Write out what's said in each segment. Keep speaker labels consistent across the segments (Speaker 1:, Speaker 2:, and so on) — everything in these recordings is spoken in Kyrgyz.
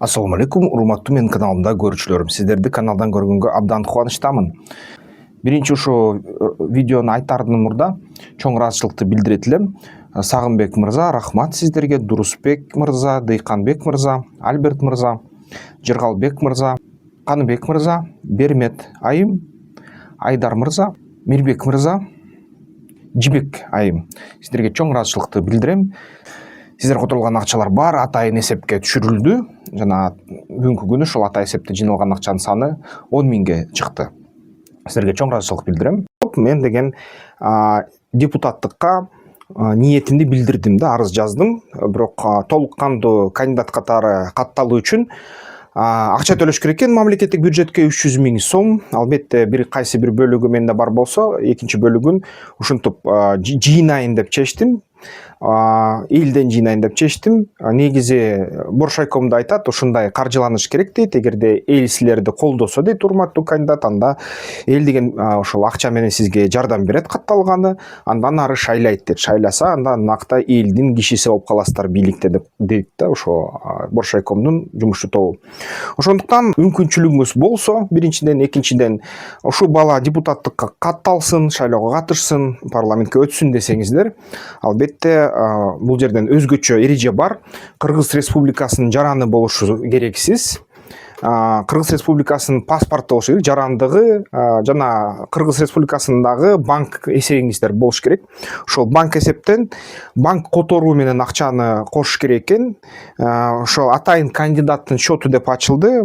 Speaker 1: Ассаламу алейкум, урматтуу менин каналымда көрүүчүлөрүм. Сиздерди каналдан көргөнгө абдан кубанычтамын. Биринчи ушул видеону айтаардан мурда чоң ыраазычылыкты билдирет элем. Сагынбек мырза, рахмат сиздерге. Дурусбек мырза, Дыйканбек мырза, Альберт мырза, Жыргалбек мырза, Каныбек мырза, Бермет айым, Айдар мырза, Мирбек мырза, Жибек айым. Сиздерге чоң ыраазычылыкты билдирем. Сиздер которулган акчалар бар, атайын эсепке түшүрүлдү. Жана бүгүнкү күнү ушул ата эсепте жыйналган акчанын саны 10 миңге чыкты. Сиздерге чоң ыраазычылык билдирем. Мен деген депутаттыкка ниетимди билдирдим да, арыз жаздым. Бирок толук кандуу кандидат катары катталуу үчүн акча төлөш керек экен мамлекеттик бюджетке 300 миң сом. Албетте кайсы бир бөлүгү менде бар болсо, экинчи бөлүгүн ушинтип жыйнайын деп чечтим. Элден жыйнайын деп чечтим. Негизи Боршайкомдо айтат, ушундай каржыланыш керек дейт. Эгерде эл силерди колдосо дейт, урматтуу кандидат, анда эл деген ошол акча менен сизге жардам берет катталганы, андан ары шайлайт дейт. Шайласа андан накта элдин кишиси болуп каласыздар бийликте деп дейт да ошо Боршайкомдун жумушчу тобу. Ошондуктан мүмкүнчүлүгүңүз болсо, биринчиден, экинчиден ушул бала депутаттыкка катталсын, шайлоого катышсын, парламентке өтсүн десеңиздер, албетте бул жерден өзгөчө эреже бар. Кыргыз Республикасынын жараны болушу керексиз. Кыргыз Республикасынын паспорту болушу керек, жарандыгы жана Кыргыз Республикасындагы банк эсебиңиздер болуш керек. Ошол банк эсептен банк которуу менен акчаны кошуш керек экен. Ошол атайын кандидаттын счету деп ачылды.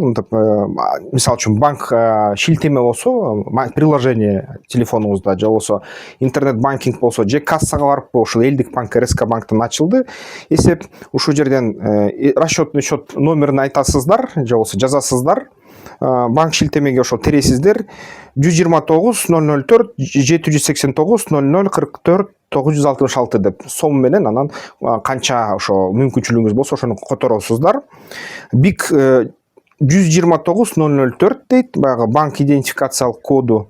Speaker 1: Мисалы үчүн банк шилтеме болсо, приложение телефонуңузда же болсо интернет банкинг болсо, же кассага барып ошол элдик банк РСК банктан ачылды эсеп. Ушул жерден расчетный счет номерин айтасыздар же болсо жазасыздар. Банк шилтемеге ошол тересиздер. 129 004 789 00 44 966 деп сом менен анан канча ошо мүмкүнчүлүгүңүз болсо ошону которосуздар. Бик 129 004 дейт, баягы банк идентификациялык коду.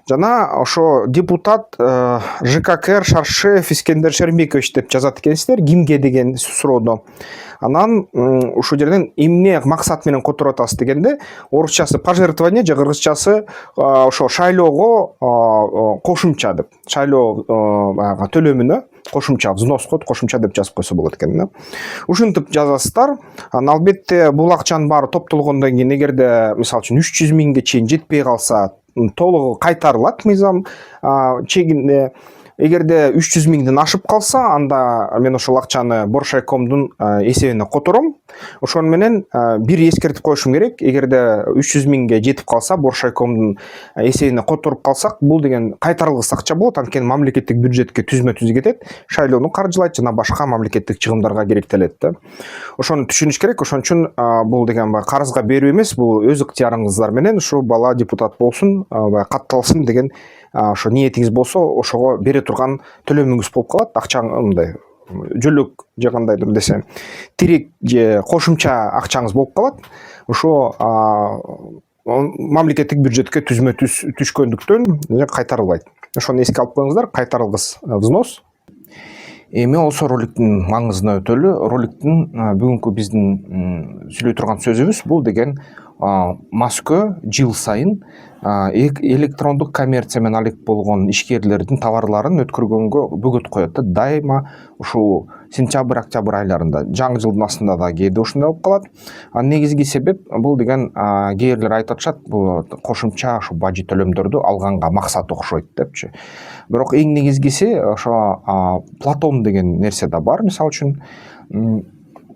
Speaker 1: Жана ошо депутат ЖККР Шаршеев Искендер Шермекович деп жазат экенсиздер, кимге деген суроодо. Анан ушул жерден эмне максат менен которуп атасыз дегенде, орусчасы пожертвование же кыргызчасы ошо шайлоого кошумча деп. Шайлоо баягы төлөмүнө кошумча, взноско кошумча деп жазып койсо болот экен да. Ушинтип жазасыздар. Анан албетте бул акчанын баары топтолгондон кийин, эгерде мисалы үчүн 300 миңге чейин жетпей калса, толугу кайтарылат мыйзам чегинде. Эгерде 300 миңден ашып калса, анда мен ошол акчаны Боршайкомдун эсебине котором. Ошону менен бир эскертип коюшум керек. Эгерде 300 миңге жетип калса, Боршайкомдун эсебине которуп калсак, бул деген кайтарылгыс акча болот. Анткени мамлекеттик бюджетке түзмө-түз кетет, шайлоону каржылайт жана башка мамлекеттик чыгымдарга керектелет да. Ошону түшүнүш керек. Ошон үчүн бул деген карызга берүү эмес, бул өз ыктыярыңыздар менен ушул бала депутат болсун, катталсын деген ошо ниетиңиз болсо, ошого бере турган төлөмүңүз болуп калат. Акчаң мындай жөлөк же кандайдыр десем, тирек же кошумча акчаңыз болуп калат. Ошо мамлекеттик бюджетке түзмө-түз түшкөндүктөн кайтарылбайт. Ошону эске алып коюңуздар, кайтарылгыс взнос. Эми болсо роликтин маңызына өтөлү. Роликтин бүгүнкү биздин сүйлөй турган сөзүбүз бул деген Москва жыл сайын электрондук коммерция менен алек болгон ишкерлердин товарларын өткөргөнгө бөгөт коет да. Дайыма ушул сентябрь, октябрь айларында, жаңы жылдын астында да кээде ушундай болуп калат. Негизги себеп бул деген кээрлер айтып атышат, бул кошумча ушу бажы төлөмдөрдү алганга максат окшойт депчи. Бирок эң негизгиси ошо платон деген нерсе да бар. Мисалы үчүн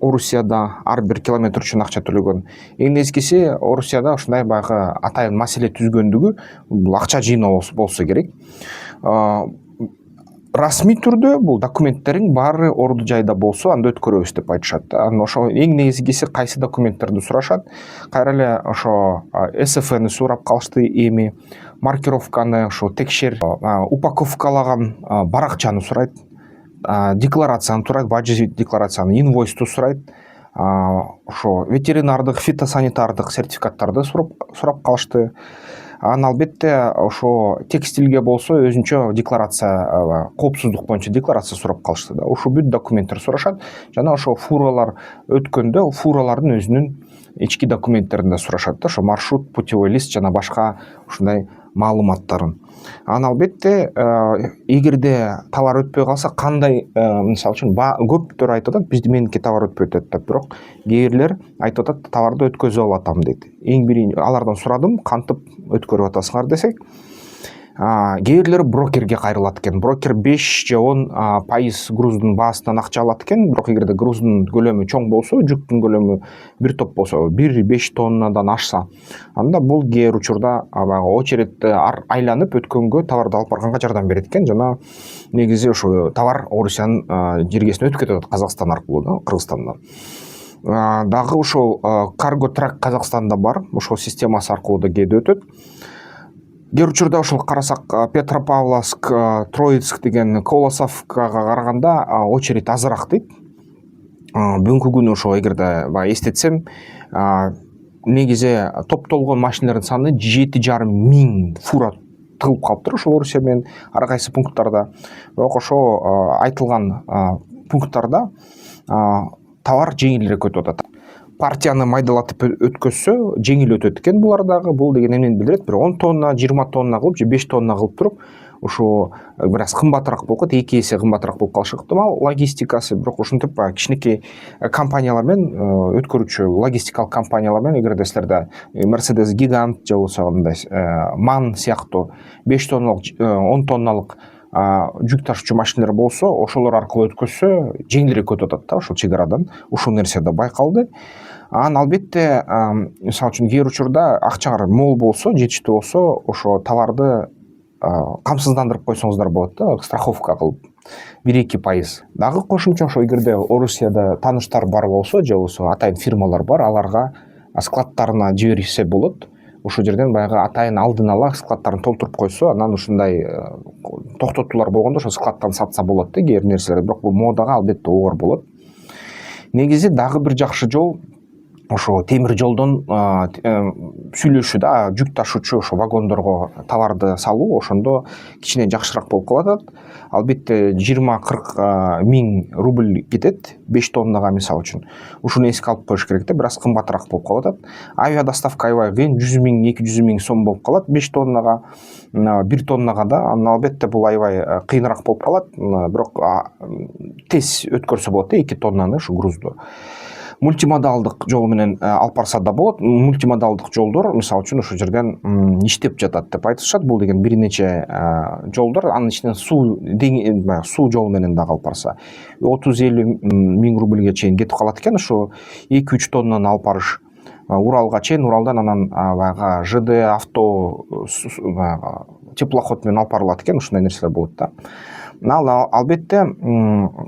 Speaker 1: Орусияда ар бир километр үчүн акча төлөгөн. Эң негизгиси Орусияда ушундай баягы атайын маселе түзгөндүгү, бул акча жыйноо болсо керек. Расмий түрдө бул документтериң баары орду жайда болсо, анда өткөрөбүз деп айтышат. Ошо эң негизгиси кайсы документтерди сурашат. Кайра эле ошо СФН сурап калышты, эми маркировканы ошо текшер, упаковкалаган баракчаны сурайт. Декларацияны сурайт, бажы декларацияны, инвойсту сурайт. Ошо ветеринардык, фитосанитардык сертификаттарды сурап калышты. Анан албетте ошо текстилге болсо өзүнчө декларация, коопсуздук боюнча декларация сурап калышты да. Ошо бүт документтер сурашат жана ошо фуралар өткөндө фуралардын өзүнүн ички документтерин да сурашат да, ошо маршрут, путевой лист жана башка ушундай маалыматтарын. Анан албетте эгерде товар өтпөй калса кандай, мисалы үчүн көптөр айтып атат бизде меники товар өтпөй атат деп, бирок кээ бирлер айтып атат товарды өткөзүп алатам дейт. Эң биринчи алардан сурадым, кантип өткөрүп атасыңар десек, кээ бирлери брокерге кайрылат экен. Брокер 5 же 10% груздун баасынан акча алат экен, бирок эгерде груздун көлөмү чоң болсо, жүктүн көлөмү бир топ болсо, 1-5 тоннадан ашса, анда бул кээ бир учурда баягы очередти айланып өткөнгө товарды алып барганга жардам берет экен жана негизи ошо товар Орусиянын жергесине өтүп кетип атат Казакстан аркылуу да, Кыргызстандан. Дагы ошол Cargo Track Казакстанда бар, ошол системасы аркылуу да кээде өтөт. Кээ учурда ошол карасак Петропавловск, Троицк деген Колосовкага караганда очередь азыраак дейт. Бүгүнкү күнү ошо эгерде баягы эстетсем, негизи топтолгон машиналардын саны 7,5 миң фура тыгылып калыптыр ошол Орусия менен ар кайсы пункттарда. Бирок ошо айтылган пункттарда товар жеңилирээк өтүп атат. Партияны майдалатып өткөзсө жеңил өтөт экен булардагы. Бул деген эмнени билдирет? Бир 10 тонна, 20 тонна кылып же 5 тонна кылып туруп, ошо бир аз кымбатыраак болуп калат, 2 эсе кымбатыраак болуп калышы ыктымал логистикасы. Бирок ушинтип баягы кичинекей компаниялар менен, өткөрүүчү логистикалык компаниялар менен, эгерде силерде Mercedes Gigant же болбосо мындай MAN сыяктуу 5 тонналык, 10 тонналык жүк ташуучу машиналар болсо, ошолор аркылуу өткөзсө жеңилирээк өтүп атат да ошол чек арадан. Ушул нерсе да байкалды. Анан албетте, мисалы үчүн кээ бир учурда акчаңар мол болсо, жетиштүү болсо, ошо товарды камсыздандырып койсоңуздар болот да, страховка кылып 1-2%. Дагы кошумча ошо эгерде Орусияда тааныштар бар болсо, же болбосо атайын фирмалар бар, аларга складтарына жиберсе болот. Ошол жерден баягы атайын алдын ала складтарын толтуруп койсо, анан ушундай токтотуулар болгондо ошо складтан сатса болот да кээ бир нерселерди. Бирок бул модага албетте оор болот. Негизи дагы бир жакшы жол ошо темир жолдон сүйлөшүү да, жүк ташуучу ошо вагондорго товарды салуу, ошондо кичине жакшыраак болуп калат. Албетте 20-40 миң рубль кетет 5 тоннага мисалы үчүн. Ушуну эске алып коюш керек да, бир аз кымбатыраак болуп калат. Авиа доставка аябай кыйын, 100 миң, 200 миң сом болуп калат 5 тоннага, 1 тоннага да. Албетте бул аябай кыйыныраак болуп калат, бирок тез өткөрсө болот да 2 тоннаны ушу грузду. Мультимодалдык жол менен алып барса да болот. Мультимодалдык жолдор мисалы үчүн ошол жерден иштеп жатат деп айтышат. Бул деген бир нече жолдор, анын ичинен суу жол менен дагы алып барса 30-50 миң рубльге чейин кетип калат экен. Ошо 2-3 тоннаны алып барыш Уралга чейин, Уралдан анан баягы ЖД авто теплоход менен алып барылат экен. Ушундай нерселер болот да. Албетте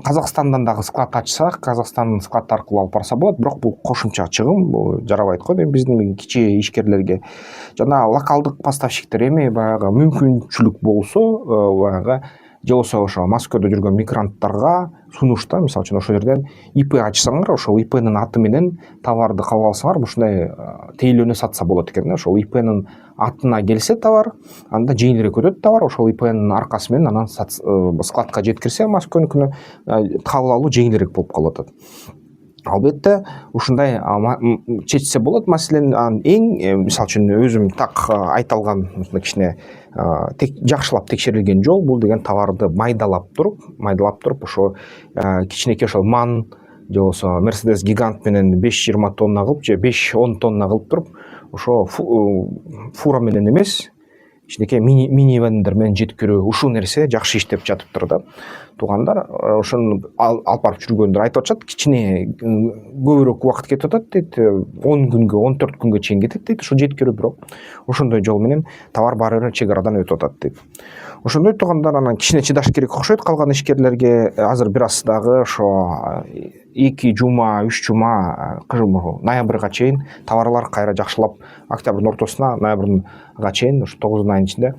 Speaker 1: Казакстандан дагы склад ачсак, Казакстандын склад аркылуу алып барса болот, бирок бул кошумча чыгым, бул жарабайт го биздин кичи ишкерлерге. Жана локалдык поставщиктер эми баягы мүмкүнчүлүк болсо, баягы же болбосо ошо Москвада жүргөн мигранттарга сунушта, мисалы үчүн ошол жерден ИП ачсаңар, ошол ИПнын аты менен товарды кабыл алсаңар, ушундай тейлөөнө сатса болот экен. Ошол ИПнын атына келсе товар, анда жеңилирээк өтөт товар, ошол ИПнын аркасы менен анан складка жеткирсе Москваныкына кабыл алуу жеңилирээк болуп калып атат. Албетте ушундай чечсе болот маселени. Эң мисалы үчүн өзүм так айта алган кичине жакшылап текшерилген жол бул деген товарды майдалап туруп ошо кичинекей ошол MAN же болбосо Mercedes Gigant менен 5-20 тонна кылып же 5-10 тонна кылып туруп ошо фура менен эмес, кичинекей минивендер менен жеткирүү, ушул нерсе жакшы иштеп жатыптыр да. Туугандар ошону алып барып жүргөндөр айтып атышат, кичине көбүрөөк убакыт кетип атат дейт, 10 күнгө, 14 күнгө чейин кетет дейт ошо жеткирүү, бирок ошондой жол менен товар баары бир чек арадан өтүп атат дейт. Ошондой туугандар анан кичине чыдаш керек окшойт калган ишкерлерге. Азыр бир аз дагы ошо 2 жума, 3 жума, ноябрга чейин товарлар кайра жакшылап, октябрдын ортосуна ноябрга чейин, ушу 9 айдын ичинде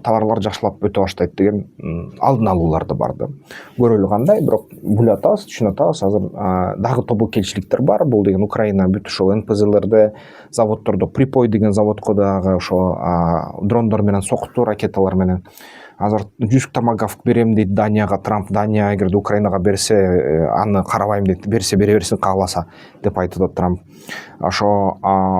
Speaker 1: товарлар жакшылап өтө баштайт деген алдын алуулар да бар да. Көрөлү кандай, бирок билип атабыз, түшүнүп атабыз. Азыр дагы тобокелчиликтер бар. Бул деген Украина бүт ошол НПЗлерде, заводдордо, Припой деген заводко дагы ошо дрондор менен сокутуу, ракеталар менен азыр 100 томагавк берем дейт Данияга. Трамп Дания эгерде Украинага берсе, аны карабайм дейт. Берсе бере берсин, кааласа деп айтып атат Трамп. Ошо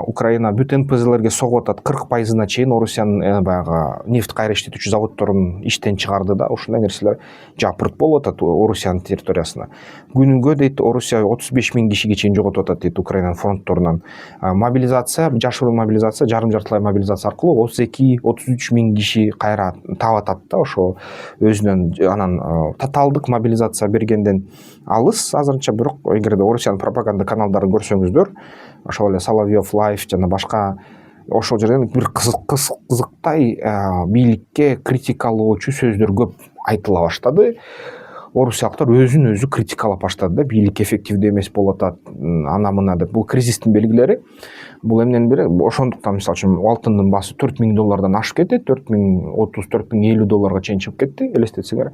Speaker 1: Украина бүт НПЗлерге согуп атат. 40%-на чейин Орусиянын баягы нефть кайра иштетүүчү заводдорун иштен чыгарды да. Ушундай нерселер жапырт болуп атат Орусиянын территориясына. Күнүгө дейт Орусия 35 000 кишиге чейин жоготуп атат дейт Украинанын фронтторунан. Мобилизация, жашыруун мобилизация, жарым-жартылай мобилизация аркылуу 32-33 000 киши кайра таап атат да. Ошо өзүнөн анан тоталдык мобилизация бергенден алыс азырынча, бирок эгерде Орусиянын пропаганда каналдарын көрсөңүздөр, ошол эле Соловьев Лайф жана башка ошол жерден бир кызыктай бийликке критикалоочу сөздөр көп айтыла баштады. Орусиялыктар өзүн өзү критикалап баштады да, бийлик эффективдүү эмес болуп атат, ана мына деп. Бул кризистин белгилери. Бул эмнен бери ошондуктан мисалы үчүн алтындын баасы $4000 ашып кетти, $4030, $4050 чейин чыгып кетти, элестетсеңер.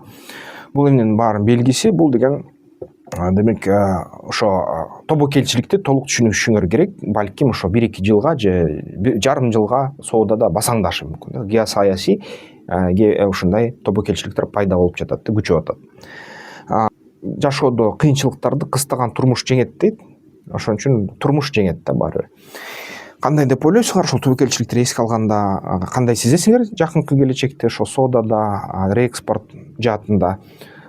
Speaker 1: Бул эмненин баарын белгиси. Бул деген демек ошо тобокелчиликти толук түшүнүшүңөр керек. Балким ошо 1-2 жылга же жарым жылга соодада басаңдашы мүмкүн. Геосаясий ушундай тобокелчиликтер пайда болуп жатат, күчөп атат. Жашоодо кыйынчылыктарды кыстаган турмуш жеңет дейт. Ошон үчүн турмуш жеңет да баары бир. Кандай деп ойлойсуңар ошол тобокелчиликти эске алганда? Кандай сезесиңер жакынкы келечекте ошо соодада, реэкспорт жаатында?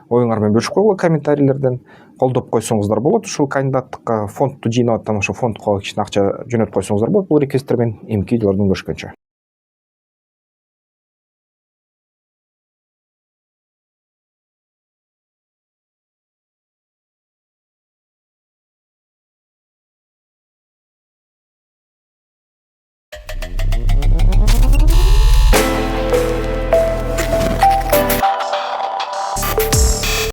Speaker 1: Оюңар менен бөлүшүп койгула комментарийлерден. Колдоп койсоңуздар болот. Ушул кандидаттыкка фондду жыйнап атам, ошо фондко кичине акча жөнөтүп койсоңуздар болот. Бул реквесттермен эмки жолдон көрүшкөнчө.